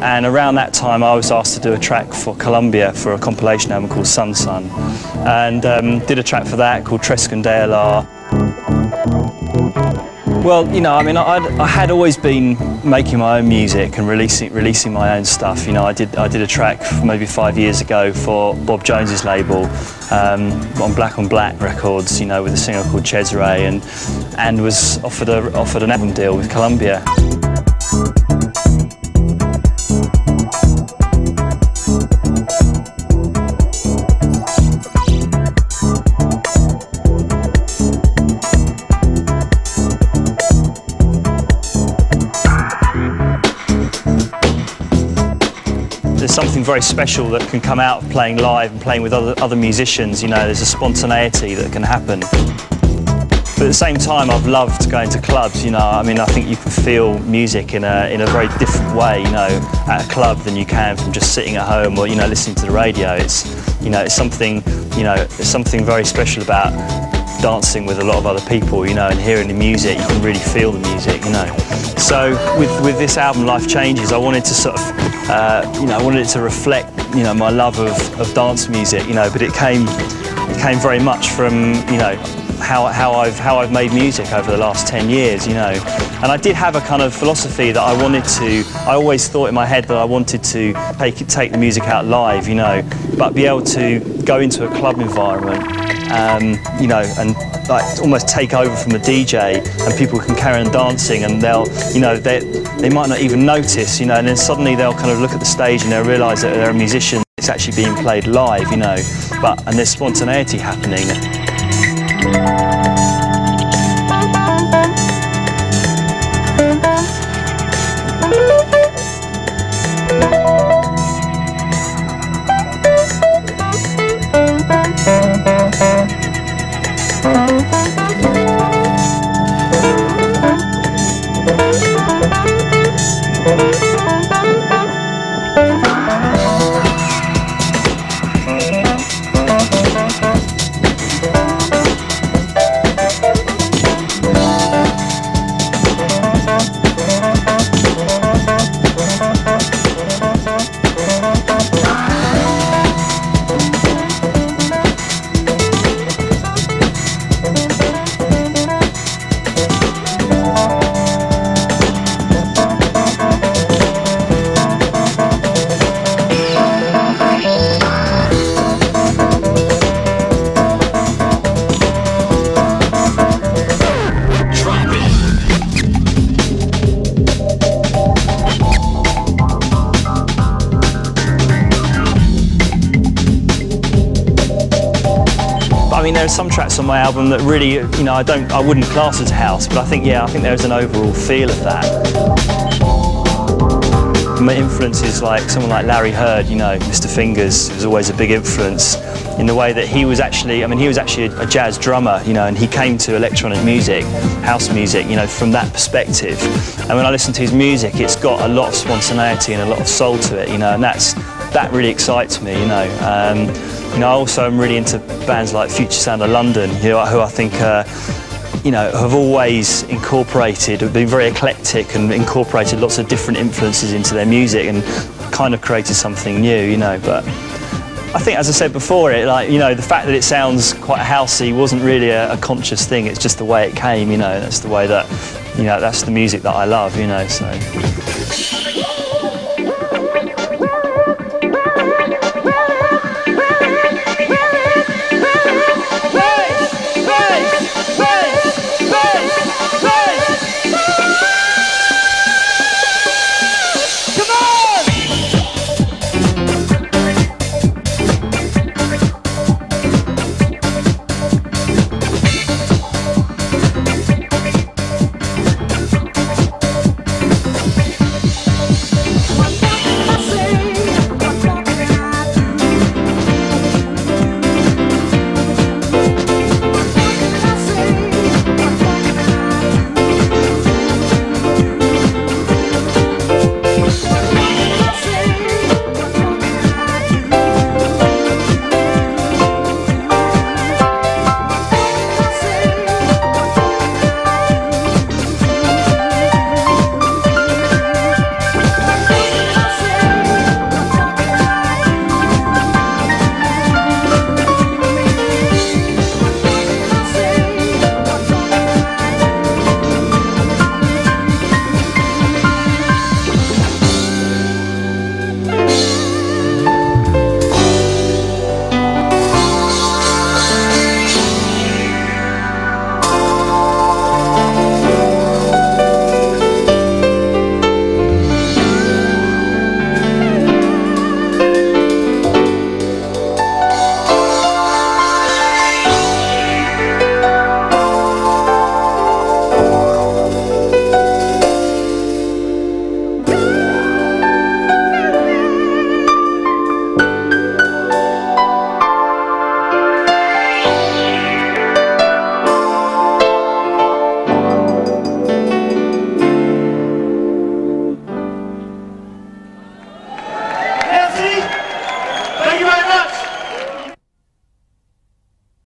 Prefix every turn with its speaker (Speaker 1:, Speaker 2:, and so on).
Speaker 1: And around that time I was asked to do a track for Columbia for a compilation album called Sun, and did a track for that called Trescan DLR. Well, you know, I mean, I had always been making my own music and releasing my own stuff. You know, I did a track maybe 5 years ago for Bob Jones's label on Black on Black Records. You know, with a singer called Cesare, and was offered an album deal with Columbia. There's something very special that can come out of playing live and playing with other musicians. You know, there's a spontaneity that can happen. But at the same time, I've loved going to clubs. You know, I mean, I think you can feel music in a very different way, you know, at a club than you can from just sitting at home or, you know, listening to the radio. It's, you know, it's something very special about dancing with a lot of other people, you know, and hearing the music. You can really feel the music, you know. So with this album, Life Changes, I wanted to sort of, you know, I wanted it to reflect, you know, my love of dance music, you know, but it came very much from, you know, how I've made music over the last 10 years, you know. And I did have a kind of philosophy that I always thought in my head that I wanted to take the music out live, you know, but be able to go into a club environment, you know, and like almost take over from a DJ, and people can carry on dancing, and they'll, you know, they might not even notice, you know, and then suddenly they'll kind of look at the stage and they'll realise that they're a musician. It's actually being played live, you know, and there's spontaneity happening. I mean, there are some tracks on my album that really, you know, I wouldn't class as house, but I think there's an overall feel of that. My influences, like someone like Larry Heard, you know, Mr. Fingers was always a big influence in the way that he was actually a jazz drummer, you know, and he came to electronic music, house music, you know, from that perspective. And when I listen to his music, it's got a lot of spontaneity and a lot of soul to it, you know, and that really excites me, you know. You know, I also am really into bands like Future Sound of London, you know, who I think, you know, have always been very eclectic and incorporated lots of different influences into their music and kind of created something new, you know. But I think, as I said before, you know, the fact that it sounds quite housey wasn't really a conscious thing. It's just the way it came, you know. That's the way that, you know, that's the music that I love, you know. So.